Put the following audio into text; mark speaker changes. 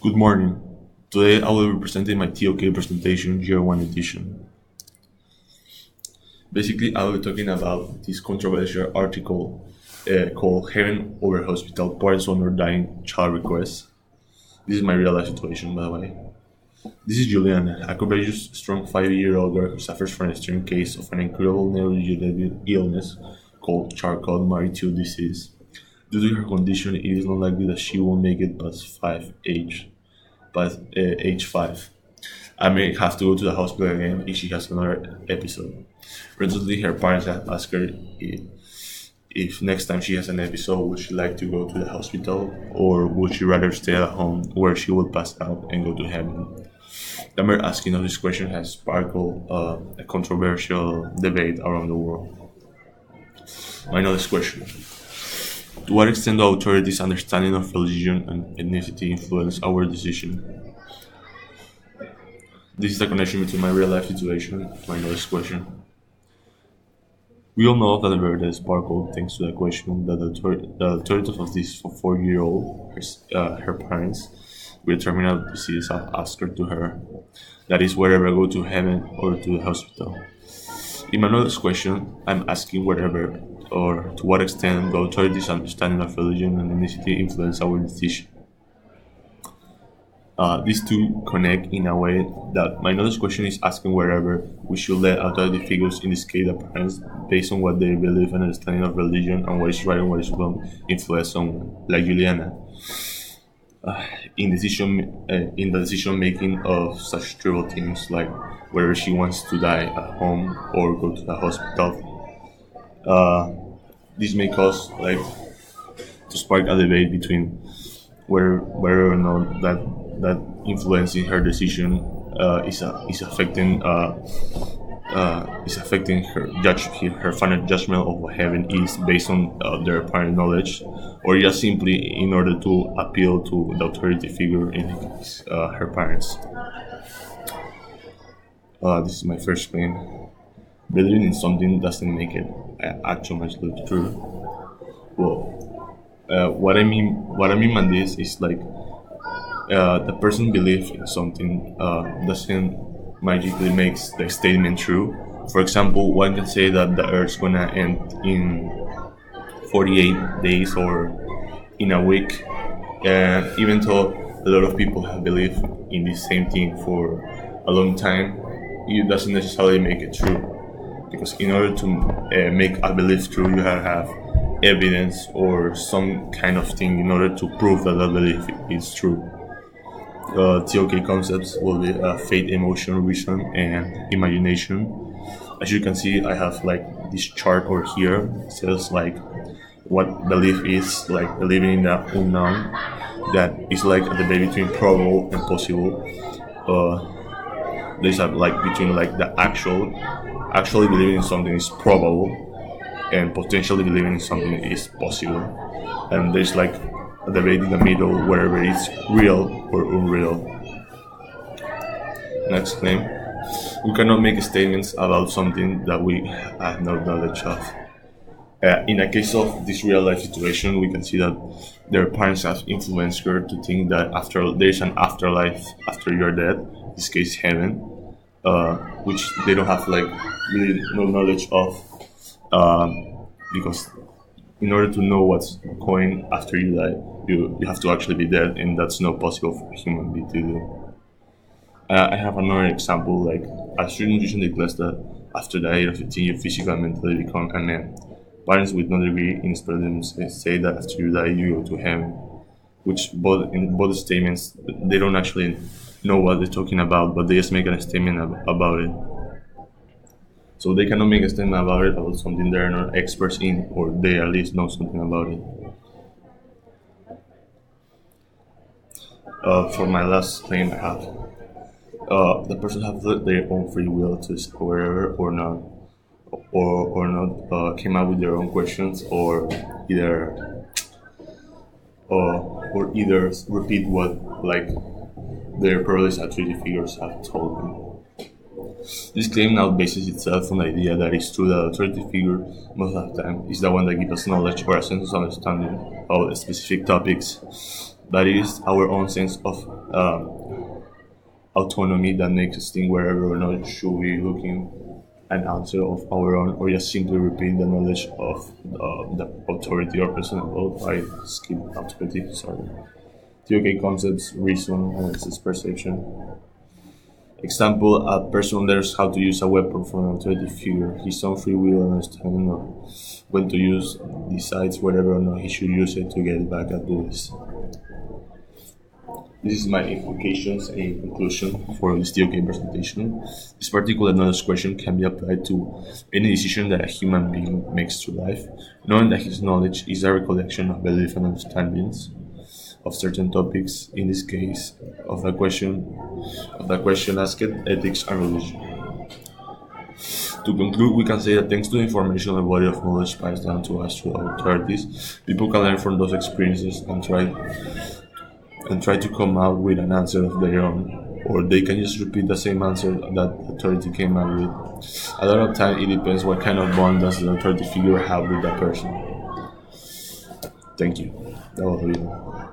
Speaker 1: Good morning. Today I will be presenting my TOK presentation Year 1 edition. Basically, I will be talking about this controversial article called Heaven Over Hospital Parents Honor Dying Child Requests. This is my real life situation, by the way. This is Juliana, a courageous, strong 5-year-old girl who suffers from an extreme case of an incurable neurodegenerative illness called Charcot-Marie-Tooth disease. Due to her condition, it is not likely that she will make it past age 5. I may have to go to the hospital again if she has another episode. Recently, her parents have asked her if next time she has an episode, would she like to go to the hospital or would she rather stay at home where she will pass out and go to heaven? The mere asking of this question has sparked a controversial debate around the world. My next question. To what extent do authorities' understanding of religion and ethnicity influence our decision? This is the connection between my real life situation and my next question. We all know that the birthday sparkled thanks to the question that the authorities of this 4-year-old, her parents, with terminal disease have asked her to her. That is, whether go to heaven or to the hospital. In my next question, I'm asking whether or to what extent the authorities' understanding of religion and ethnicity influence our decision. These two connect in a way that my next question is asking whether we should let authority figures, in this case the parents, based on what they believe and understanding of religion and what is right and what is wrong, influence someone like Juliana in the decision making of such trivial things like whether she wants to die at home or go to the hospital. This may cause to spark a debate between whether or not that influence in her decision is affecting her final judgment of what heaven is based on their apparent knowledge, or just simply in order to appeal to the authority figure in her parents. This is my first claim. Believing in something doesn't make it actually true. Well, what I mean by this is the person believes in something doesn't magically makes the statement true. For example, one can say that the Earth's gonna end in 48 days or in a week, and even though a lot of people have believed in the same thing for a long time, it doesn't necessarily make it true. Because in order to make a belief true, you have evidence or some kind of thing in order to prove that belief is true. TOK concepts will be faith, emotion, reason, and imagination. As you can see, I have this chart over here. It says what belief is, believing in the unknown. That is a debate between probable and possible. There's between the actually believing in something is probable, and potentially believing in something is possible. And there's a debate in the middle whether it's real or unreal. Next claim. We cannot make statements about something that we have no knowledge of. In a case of this real life situation, we can see that their parents have influenced her to think that there's an afterlife after you're dead, in this case heaven, which they don't have really no knowledge of, because in order to know what's going after you die, you have to actually be dead, and that's not possible for a human being to do. I have another example, a student recently declares that after the age of 15 you physically and mentally become a man. Parents with no degree in spells say that after you die you go to heaven, which in both statements they don't actually know what they're talking about, but they just make a statement about it. So they cannot make a statement about something they're not experts in, or they at least know something about it. For my last claim I have, the person have their own free will to go wherever or not, came up with their own questions, or either repeat what their previous authority figures have told them. This claim now bases itself on the idea that it's true that authority figure most of the time is the one that gives us knowledge or a sense of understanding about specific topics, That is our own sense of autonomy that makes us think wherever or not should we looking an answer of our own, or just simply repeat the knowledge of the authority or person involved. I skip authority, sorry. TOK concepts, reason, analysis, perception. Example, a person learns how to use a weapon from an authority figure. His own free will and understanding of when to use decides whether or not he should use it to get back at police. This is my implications and conclusion for this TOK presentation. This particular knowledge question can be applied to any decision that a human being makes through life, knowing that his knowledge is a recollection of beliefs and understandings of certain topics, in this case of the question asked, ethics and religion. To conclude, we can say that thanks to the information and body of knowledge passed down to us through our authorities, people can learn from those experiences and try to come out with an answer of their own, or they can just repeat the same answer that the authority came out with. A lot of time it depends what kind of bond does the authority figure have with that person. Thank you. That was all.